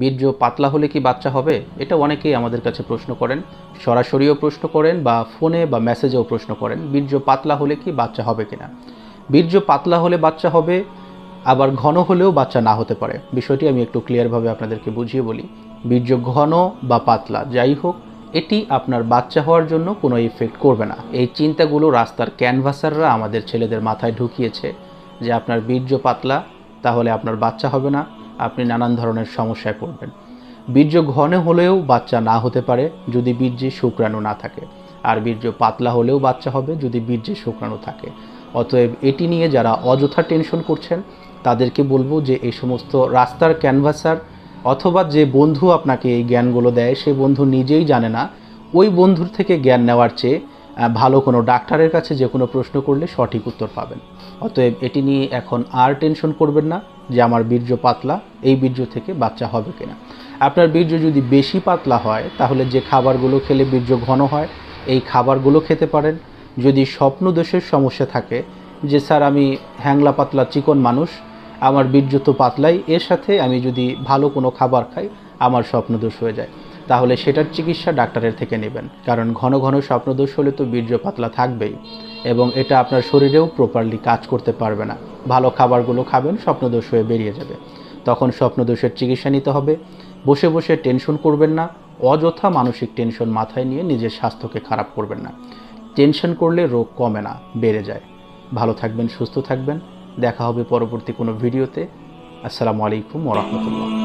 বীর্য পাতলা হলে কি বাচ্চা হবে? এটা অনেকেই আমাদের কাছে প্রশ্ন করেন, সরাসরিও প্রশ্ন করেন বা ফোনে বা মেসেজেও প্রশ্ন করেন, বীর্য পাতলা হলে কি বাচ্চা হবে কিনা। বীর্য পাতলা হলে বাচ্চা হবে, আবার ঘন হলেও বাচ্চা না হতে পারে। বিষয়টি আমি একটু ক্লিয়ারভাবে আপনাদেরকে বুঝিয়ে বলি। বীর্য ঘন বা পাতলা যাই হোক, এটি আপনার বাচ্চা হওয়ার জন্য কোনো ইফেক্ট করবে না। এই চিন্তাগুলো রাস্তার ক্যানভাসাররা আমাদের ছেলেদের মাথায় ঢুকিয়েছে যে আপনার বীর্য পাতলা, তাহলে আপনার বাচ্চা হবে না, আপনি নানান ধরনের সমস্যায় পড়বেন। বীর্য ঘন হলেও বাচ্চা না হতে পারে যদি বীর্যে শুক্রাণু না থাকে, আর বীর্য পাতলা হলেও বাচ্চা হবে যদি বীর্যে শুক্রাণু থাকে। অতএব এটি নিয়ে যারা অযথা টেনশন করছেন তাদেরকে বলবো যে এই সমস্ত রাস্তার ক্যানভাসার অথবা যে বন্ধু আপনাকে এই জ্ঞানগুলো দেয় সে বন্ধু নিজেই জানে না, ওই বন্ধুর থেকে জ্ঞান নেওয়ার চেয়ে ভালো কোনো ডাক্তারের কাছে যে কোনো প্রশ্ন করলে সঠিক উত্তর পাবেন। অতএব এটি নিয়ে এখন আর টেনশন করবেন না যে আমার বীর্য পাতলা, এই বীর্য থেকে বাচ্চা হবে কিনা। আপনার বীর্য যদি বেশি পাতলা হয় তাহলে যে খাবারগুলো খেলে বীর্য ঘন হয় এই খাবারগুলো খেতে পারেন। যদি স্বপ্নদোষের সমস্যা থাকে যে স্যার আমি হ্যাংলা পাতলা চিকন মানুষ, আমার বীর্য তো পাতলাই, এর সাথে আমি যদি ভালো কোনো খাবার খাই আমার স্বপ্নদোষ হয়ে যায়, তাহলে সেটার চিকিৎসা ডাক্তারের থেকে নেবেন। কারণ ঘন ঘন স্বপ্নদোষ হলে তো বীর্য পাতলা থাকবেই, এবং এটা আপনার শরীরেও প্রপারলি কাজ করতে পারবে না। ভালো খাবারগুলো খাবেন, স্বপ্নদোষ হয়ে বেরিয়ে যাবে, তখন স্বপ্নদোষের চিকিৎসা নিতে হবে। বসে বসে টেনশন করবেন না, অযথা মানসিক টেনশন মাথায় নিয়ে নিজের স্বাস্থ্যকে খারাপ করবেন না। টেনশন করলে রোগ কমে না, বেড়ে যায়। ভালো থাকবেন, সুস্থ থাকবেন। দেখা হবে পরবর্তী কোনো ভিডিওতে। আসসালামু আলাইকুম ওয়া রাহমাতুল্লাহ।